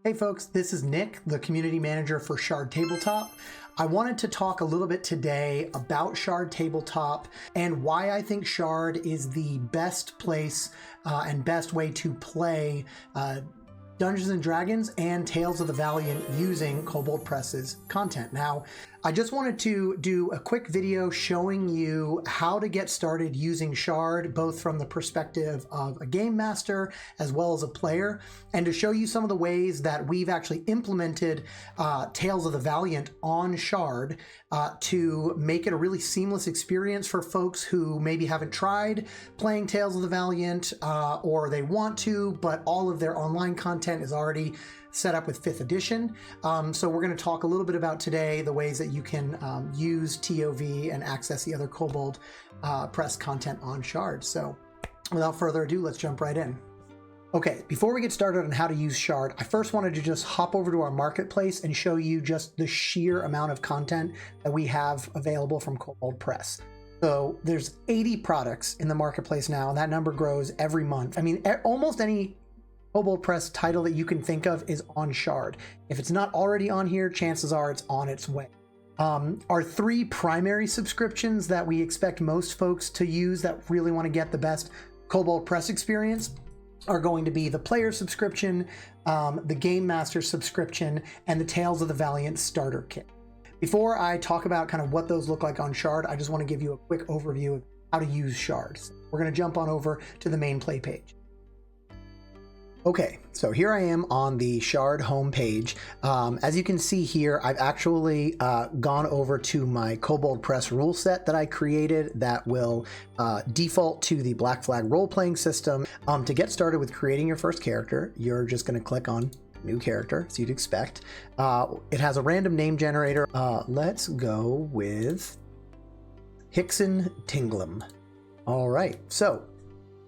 Hey folks, this is Nick, the community manager for Shard Tabletop. I wanted to talk a little bit today about Shard Tabletop and why I think Shard is the best place and best way to play Dungeons and Dragons and Tales of the Valiant using Kobold Press's content. Now, I just wanted to do a quick video showing you how to get started using Shard, both from the perspective of a game master as well as a player, and to show you some of the ways that we've actually implemented Tales of the Valiant on Shard to make it a really seamless experience for folks who maybe haven't tried playing Tales of the Valiant or they want to, but all of their online content is already set up with 5th edition. So we're going to talk a little bit about today the ways that you can use ToV and access the other Kobold Press content on Shard. So without further ado, let's jump right in. Okay, before we get started on how to use Shard, I first wanted to just hop over to our marketplace and show you just the sheer amount of content that we have available from Kobold Press. So there's 80 products in the marketplace now, and that number grows every month. I mean, almost any Kobold Press title that you can think of is on Shard. If it's not already on here, chances are it's on its way. Our 3 primary subscriptions that we expect most folks to use that really want to get the best Kobold Press experience are going to be the player subscription, the game master subscription, and the Tales of the Valiant starter kit. Before I talk about kind of what those look like on Shard, I just want to give you a quick overview of how to use Shard. So we're going to jump on over to the main play page. Okay, so here I am on the Shard homepage. As you can see here, I've actually gone over to my Kobold Press rule set that I created that will default to the Black Flag role-playing system. To get started with creating your first character, you're just going to click on New Character, as you'd expect. It has a random name generator. Let's go with Hickson Tinglum. All right, so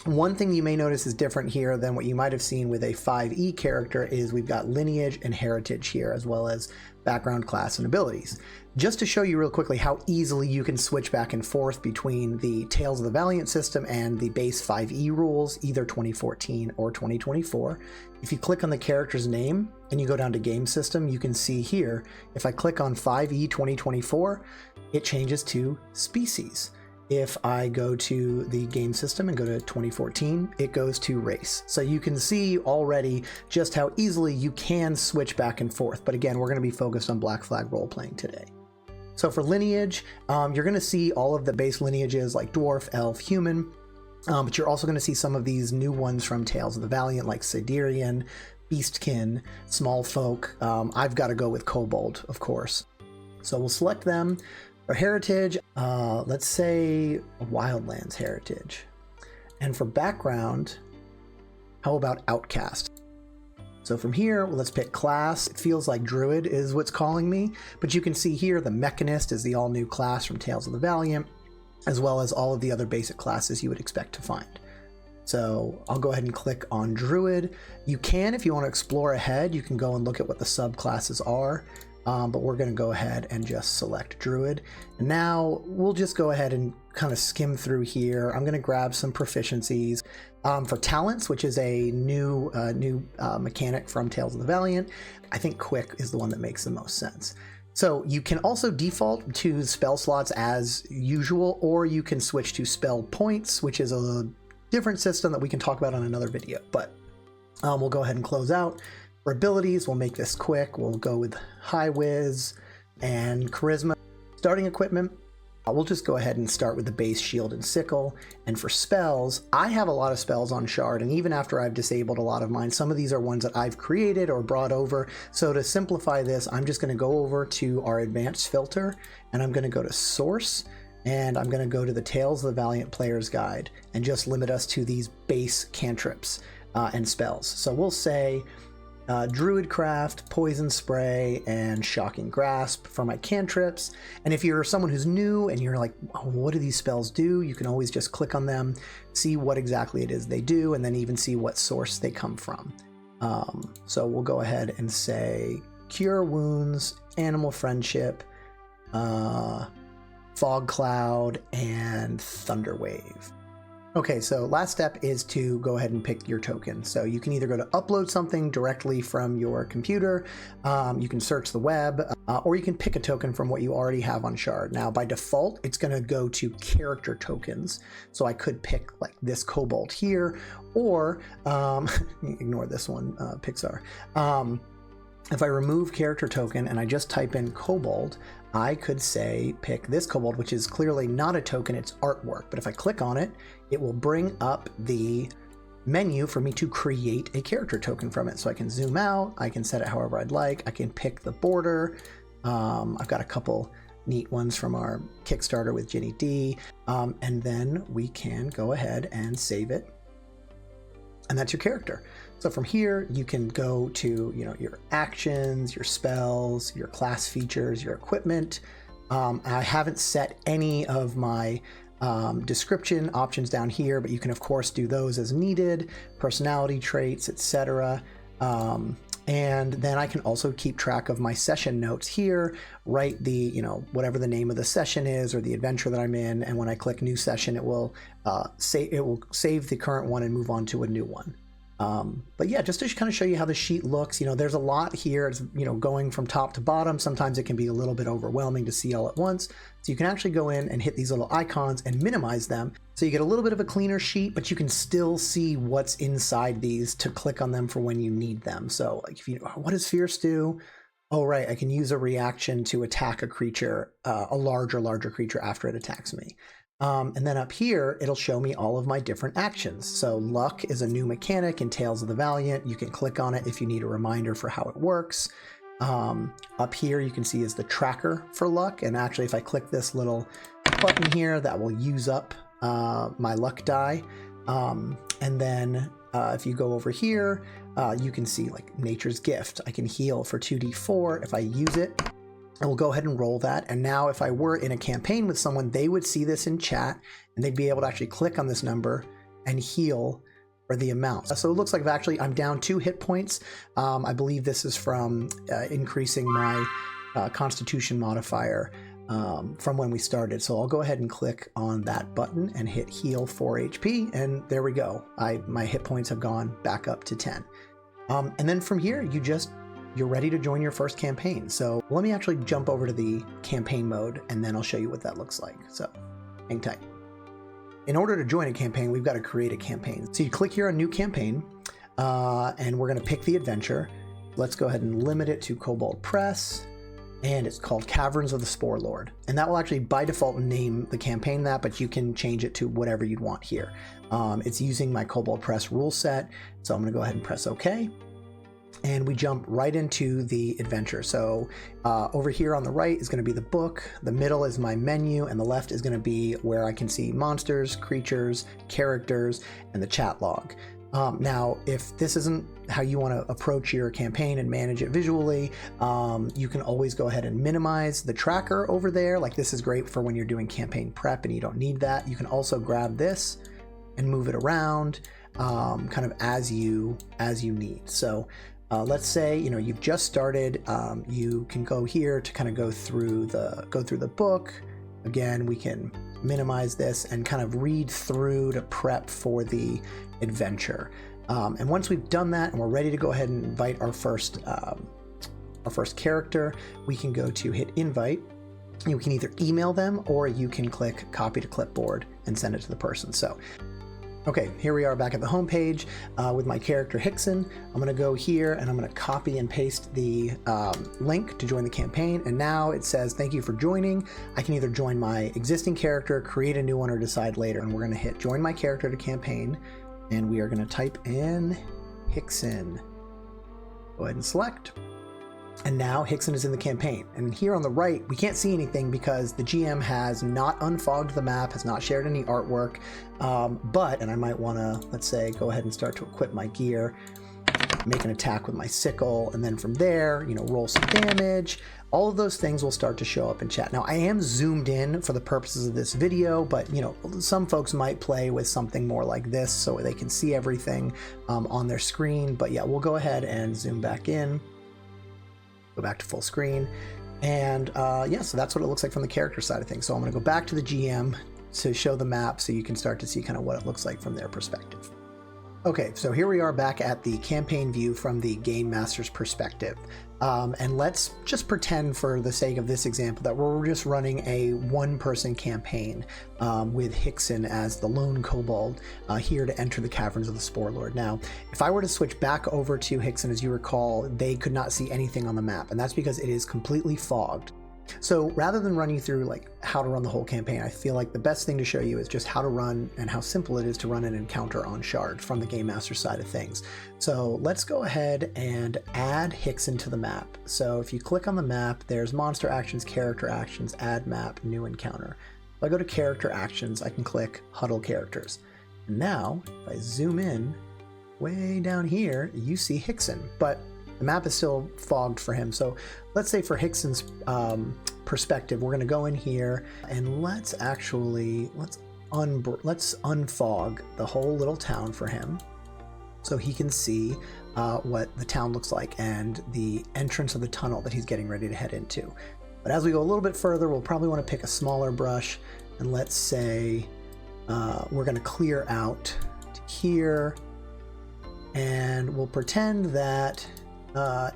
one thing you may notice is different here than what you might have seen with a 5e character is we've got lineage and heritage here, as well as background, class, and abilities. Just to show you real quickly how easily you can switch back and forth between the Tales of the Valiant system and the base 5e rules, either 2014 or 2024. If you click on the character's name and you go down to game system, you can see here, if I click on 5e 2024, it changes to species. If I go to the game system and go to 2014, it goes to race. So you can see already just how easily you can switch back and forth. But again, we're going to be focused on Black Flag role-playing today. So for lineage, you're going to see all of the base lineages like dwarf, elf, human, but you're also going to see some of these new ones from Tales of the Valiant like Siderian, Beastkin, Small Folk. I've got to go with Kobold, of course. So we'll select them. For heritage, let's say Wildlands heritage. And for background, how about Outcast? So from here, let's pick class. It feels like Druid is what's calling me, but you can see here the Mechanist is the all new class from Tales of the Valiant, as well as all of the other basic classes you would expect to find. So I'll go ahead and click on Druid. You can, if you want to explore ahead, you can go and look at what the subclasses are. But we're going to go ahead and just select Druid. And now we'll just go ahead and kind of skim through here. I'm going to grab some proficiencies. For talents, which is a new mechanic from Tales of the Valiant, I think Quick is the one that makes the most sense. So you can also default to spell slots as usual, or you can switch to spell points, which is a different system that we can talk about on another video. But we'll go ahead and close out. For abilities, we'll make this quick. We'll go with High Whiz and Charisma. Starting equipment, we'll just go ahead and start with the base Shield and Sickle. And for spells, I have a lot of spells on Shard, and even after I've disabled a lot of mine, some of these are ones that I've created or brought over. So to simplify this, I'm just going to go over to our advanced filter, and I'm going to go to Source, and I'm going to go to the Tales of the Valiant Player's Guide, and just limit us to these base cantrips and spells. So we'll say Druidcraft, Poison Spray, and Shocking Grasp for my cantrips. And if you're someone who's new and you're like, oh, what do these spells do? You can always just click on them, see what exactly it is they do, and then even see what source they come from. So we'll go ahead and say Cure Wounds, Animal Friendship, Fog Cloud, and Thunder Wave. Okay, so last step is to go ahead and pick your token. So you can either go to upload something directly from your computer, you can search the web, or you can pick a token from what you already have on Shard. Now, by default, it's going to go to character tokens. So I could pick like this Kobold here, or ignore this one, Pixar. If I remove character token and I just type in Kobold, I could say pick this Kobold, which is clearly not a token, it's artwork. But if I click on it, it will bring up the menu for me to create a character token from it. So I can zoom out, I can set it however I'd like, I can pick the border. I've got a couple neat ones from our Kickstarter with Ginny D. And then we can go ahead and save it. And that's your character. So from here, you can go to, your actions, your spells, your class features, your equipment. I haven't set any of my description options down here, but you can of course do those as needed, personality traits, etc. And then I can also keep track of my session notes here, write the, whatever the name of the session is or the adventure that I'm in. And when I click new session, it will save the current one and move on to a new one. But yeah, just to kind of show you how the sheet looks, there's a lot here. It's, going from top to bottom. Sometimes it can be a little bit overwhelming to see all at once. So you can actually go in and hit these little icons and minimize them. So you get a little bit of a cleaner sheet, but you can still see what's inside these to click on them for when you need them. So like what does Fierce do? Oh, right. I can use a reaction to attack a creature, a larger creature after it attacks me. And then up here, it'll show me all of my different actions. So luck is a new mechanic in Tales of the Valiant. You can click on it if you need a reminder for how it works. Up here, you can see is the tracker for luck. And actually, if I click this little button here, that will use up my luck die. And then if you go over here, you can see like Nature's Gift. I can heal for 2d4 if I use it. I will go ahead and roll that. And now if I were in a campaign with someone, they would see this in chat and they'd be able to actually click on this number and heal for the amount. So it looks like I'm down 2 hit points. I believe this is from increasing my Constitution modifier from when we started. So I'll go ahead and click on that button and hit heal 4 HP. And there we go. My hit points have gone back up to 10. And then from here, you're ready to join your first campaign. So let me actually jump over to the campaign mode and then I'll show you what that looks like. So hang tight. In order to join a campaign, we've got to create a campaign. So you click here on new campaign and we're going to pick the adventure. Let's go ahead and limit it to Kobold Press, and it's called Caverns of the Spore Lord. And that will actually by default name the campaign that, but you can change it to whatever you'd want here. It's using my Kobold Press rule set. So I'm going to go ahead and press OK. And we jump right into the adventure. So over here on the right is going to be the book, the middle is my menu, and the left is going to be where I can see monsters, creatures, characters, and the chat log. Now, if this isn't how you want to approach your campaign and manage it visually, you can always go ahead and minimize the tracker over there. Like this is great for when you're doing campaign prep and you don't need that. You can also grab this and move it around kind of as you need. So let's say you've just started. You can go here to kind of go through the book. Again, we can minimize this and kind of read through to prep for the adventure. And once we've done that and we're ready to go ahead and invite our first character, we can go to hit invite. You can either email them or you can click copy to clipboard and send it to the person. So okay, here we are back at the home page with my character Hickson. I'm going to go here and I'm going to copy and paste the link to join the campaign. And now it says, thank you for joining. I can either join my existing character, create a new one, or decide later. And we're going to hit join my character to campaign. And we are going to type in Hickson. Go ahead and select. And now Hickson is in the campaign. And here on the right, we can't see anything because the GM has not unfogged the map, has not shared any artwork. And I might want to, let's say, go ahead and start to equip my gear, make an attack with my sickle, and then from there, roll some damage. All of those things will start to show up in chat. Now, I am zoomed in for the purposes of this video, but some folks might play with something more like this so they can see everything on their screen. But yeah, we'll go ahead and zoom back in. Go back to full screen, and so that's what it looks like from the character side of things. So I'm going to go back to the GM, to show the map so you can start to see kind of what it looks like from their perspective. Okay, so here we are back at the campaign view from the Game Master's perspective. And let's just pretend for the sake of this example that we're just running a one-person campaign with Hickson as the lone kobold here to enter the caverns of the Spore Lord. Now, if I were to switch back over to Hickson, as you recall, they could not see anything on the map, and that's because it is completely fogged. So rather than run you through like how to run the whole campaign, I feel like the best thing to show you is just how to run and how simple it is to run an encounter on Shard from the Game Master side of things. So let's go ahead and add Hickson to the map. So if you click on the map, there's monster actions, character actions, add map, new encounter. If I go to character actions, I can click huddle characters. And now if I zoom in way down here, you see Hickson, but the map is still fogged for him. So let's say for Hickson's perspective, we're going to go in here and let's unfog the whole little town for him so he can see what the town looks like and the entrance of the tunnel that he's getting ready to head into. But as we go a little bit further, we'll probably want to pick a smaller brush, and let's say we're going to clear out to here, and we'll pretend that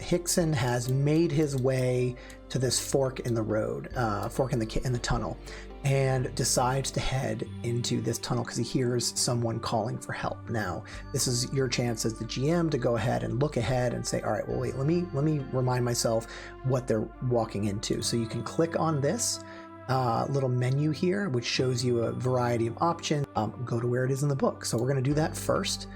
Hickson has made his way to this fork in the road, fork in the tunnel, and decides to head into this tunnel because he hears someone calling for help. Now, this is your chance as the GM to go ahead and look ahead and say, all right, well, wait, let me remind myself what they're walking into. So you can click on this little menu here, which shows you a variety of options. Go to where it is in the book. So we're going to do that first.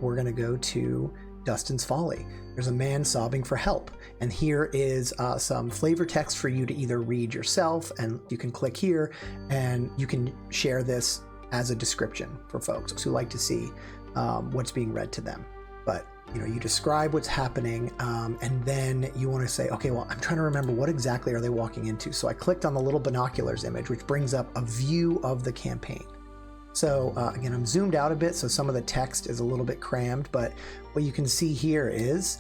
We're going to go to Dustin's Folly. There's a man sobbing for help, and here is some flavor text for you to either read yourself, and you can click here and you can share this as a description for folks who like to see what's being read to them. But you describe what's happening, and then you want to say, okay, well, I'm trying to remember what exactly are they walking into. So I clicked on the little binoculars image, which brings up a view of the campaign. So again, I'm zoomed out a bit, so some of the text is a little bit crammed, but what you can see here is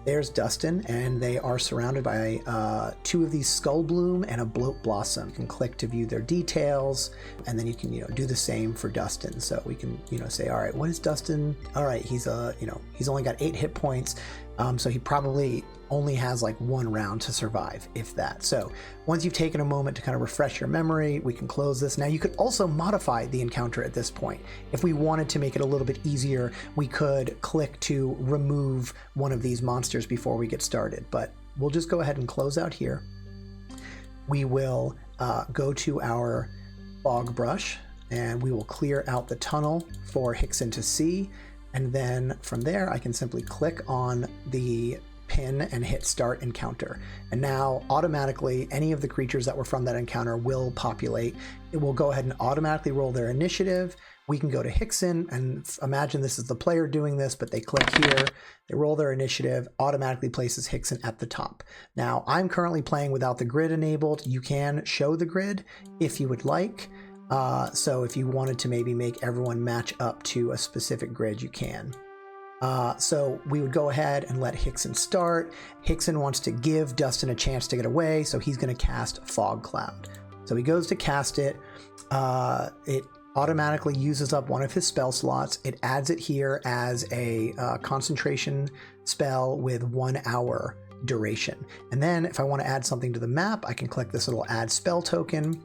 there's Dustin, and they are surrounded by two of these Skull Bloom and a Bloat Blossom. You can click to view their details, and then you can do the same for Dustin. So we can say, all right, what is Dustin? All right, he's he's only got 8 hit points, so he probably only has like 1 round to survive, if that. So once you've taken a moment to kind of refresh your memory, we can close this. Now you could also modify the encounter at this point. If we wanted to make it a little bit easier, we could click to remove one of these monsters before we get started, but we'll just go ahead and close out here. We will go to our fog brush, and we will clear out the tunnel for Hickson to see. And then from there, I can simply click on the pin and hit start encounter. And now automatically any of the creatures that were from that encounter will populate. It will go ahead and automatically roll their initiative. We can go to Hickson and imagine this is the player doing this, but they click here, they roll their initiative, automatically places Hickson at the top. Now I'm currently playing without the grid enabled. You can show the grid if you would like. So if you wanted to maybe make everyone match up to a specific grid, you can. So we would go ahead and let Hickson start. Hickson wants to give Dustin a chance to get away, so he's going to cast Fog Cloud. So he goes to cast it. It automatically uses up one of his spell slots. It adds it here as a concentration spell with 1 hour duration. And then if I want to add something to the map, I can click this little add spell token.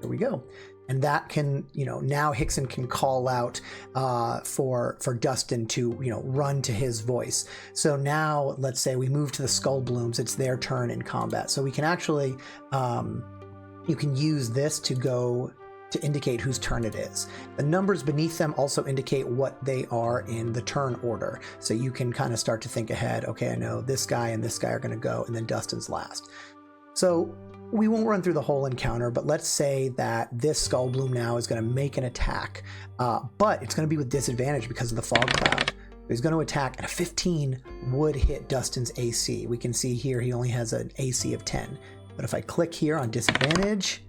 There we go. And that can, now Hickson can call out for Dustin to, run to his voice. So now let's say we move to the Skull Blooms. It's their turn in combat. So we can actually, you can use this to go to indicate whose turn it is. The numbers beneath them also indicate what they are in the turn order. So you can kind of start to think ahead. Okay, I know this guy and this guy are going to go, and then Dustin's last. So we won't run through the whole encounter, but let's say that this Skull Bloom now is going to make an attack, but it's going to be with disadvantage because of the fog cloud. He's going to attack, and a 15 would hit Dustin's AC. We can see here he only has an AC of 10. But if I click here on disadvantage,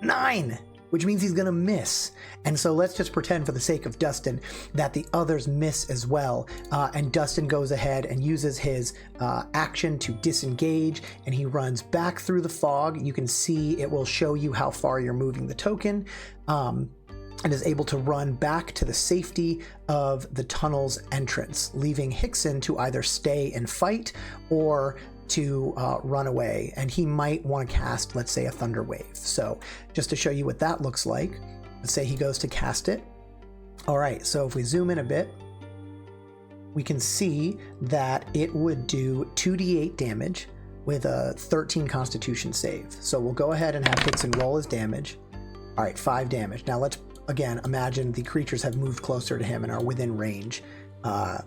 9! which means he's gonna miss. And so let's just pretend for the sake of Dustin that the others miss as well. And Dustin goes ahead and uses his action to disengage, and he runs back through the fog. You can see it will show you how far you're moving the token. And is able to run back to the safety of the tunnel's entrance, leaving Hickson to either stay and fight or to run away. And he might want to cast, let's say, a Thunder Wave. So just to show you what that looks like, let's say he goes to cast it. All right, so if we zoom in a bit, we can see that it would do 2d8 damage with a 13 Constitution save. So we'll go ahead and have Hickson roll his damage. All right, 5 damage. Now let's again imagine the creatures have moved closer to him and are within range.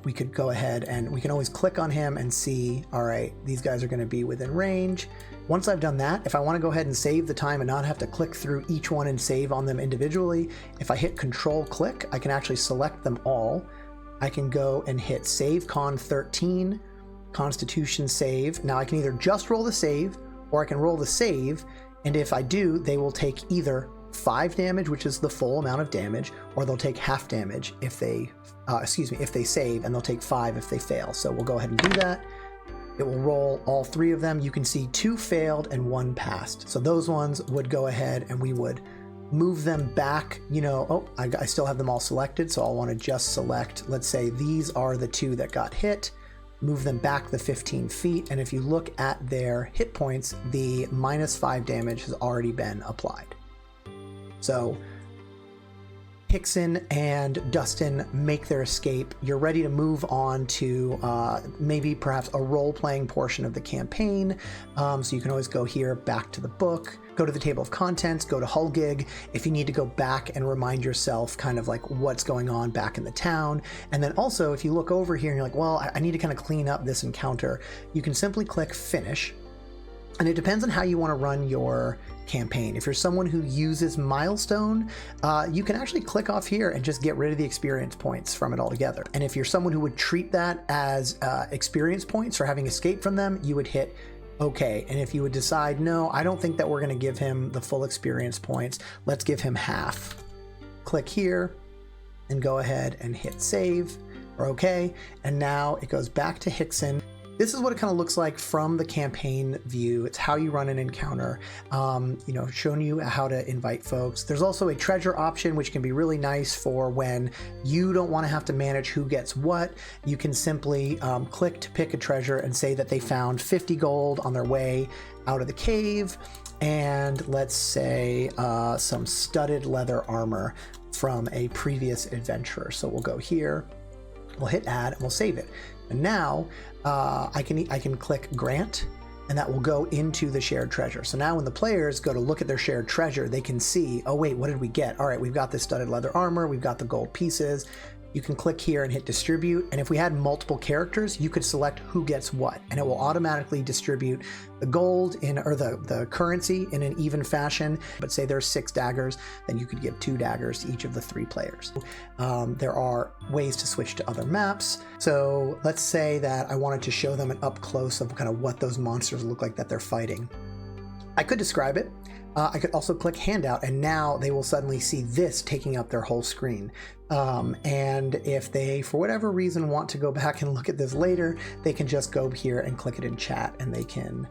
We could go ahead and we can always click on him and see, all right, these guys are going to be within range. Once I've done that, if I want to go ahead and save the time and not have to click through each one and save on them individually, if I hit Control click, I can actually select them all. I can go and hit Save Con 13, Constitution save. Now I can either just roll the save or I can roll the save, and if I do, they will take either 5 damage, which is the full amount of damage, or they'll take half damage if they if they save, and they'll take 5 if they fail. So we'll go ahead and do that. It will roll all 3 of them. You can see 2 failed and 1 passed. So those ones would go ahead and we would move them back. You know, oh, I still have them all selected, so I'll want to just select, let's say these are the 2 that got hit, move them back the 15 feet, and if you look at their hit points, the -5 damage has already been applied. So Hickson and Dustin make their escape. You're ready to move on to maybe perhaps a role-playing portion of the campaign. So you can always go here, back to the book, go to the table of contents, go to Hull Gig if you need to go back and remind yourself kind of like what's going on back in the town. And then also if you look over here and you're like, well, I need to kind of clean up this encounter, you can simply click Finish. And it depends on how you want to run your campaign. If you're someone who uses Milestone, you can actually click off here and just get rid of the experience points from it altogether. And if you're someone who would treat that as experience points or having escaped from them, you would hit OK. And if you would decide, no, I don't think that we're going to give him the full experience points, let's give him half. Click here and go ahead and hit save or OK. And now it goes back to Hickson. This is what it kind of looks like from the campaign view. It's how you run an encounter, showing you how to invite folks. There's also a treasure option, which can be really nice for when you don't want to have to manage who gets what. You can simply click to pick a treasure and say that they found 50 gold on their way out of the cave, and let's say some studded leather armor from a previous adventurer. So we'll go here, we'll hit add, and we'll save it. And now I can click grant, and that will go into the shared treasure. So now when the players go to look at their shared treasure, they can see, oh wait, what did we get? All right, we've got this studded leather armor, we've got the gold pieces. You can click here and hit distribute. And if we had multiple characters, you could select who gets what, and it will automatically distribute the gold or the currency in an even fashion. But say there's 6 daggers, then you could give 2 daggers to each of the 3 players. There are ways to switch to other maps. So let's say that I wanted to show them an up close of kind of what those monsters look like that they're fighting. I could describe it. I could also click Handout, and now they will suddenly see this taking up their whole screen. And if they, for whatever reason, want to go back and look at this later, they can just go here and click it in chat, and they can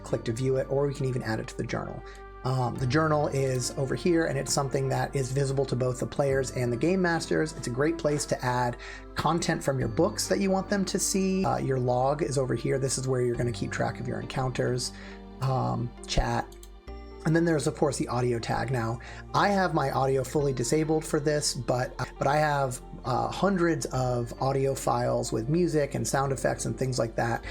click to view it, or we can even add it to the journal. The journal is over here, and it's something that is visible to both the players and the game masters. It's a great place to add content from your books that you want them to see. Your log is over here. This is where you're going to keep track of your encounters, chat. And then there's, of course, the audio tag. Now, I have my audio fully disabled for this, but I have hundreds of audio files with music and sound effects and things like that.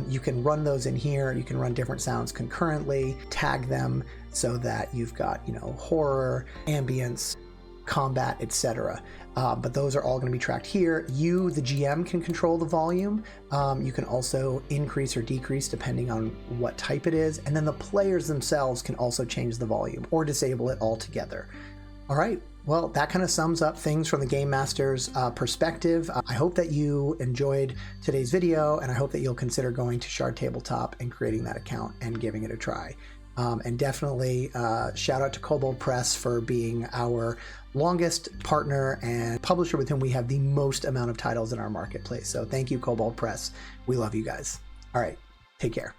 You can run those in here. You can run different sounds concurrently, tag them so that you've got, horror, ambience, combat, etc. But those are all going to be tracked here. You, the GM, can control the volume. You can also increase or decrease depending on what type it is. And then the players themselves can also change the volume or disable it altogether. All right. Well, that kind of sums up things from the Game Master's perspective. I hope that you enjoyed today's video, and I hope that you'll consider going to Shard Tabletop and creating that account and giving it a try. And definitely shout out to Kobold Press for being our longest partner and publisher with whom we have the most amount of titles in our marketplace. So thank you, Kobold Press. We love you guys. All right, take care.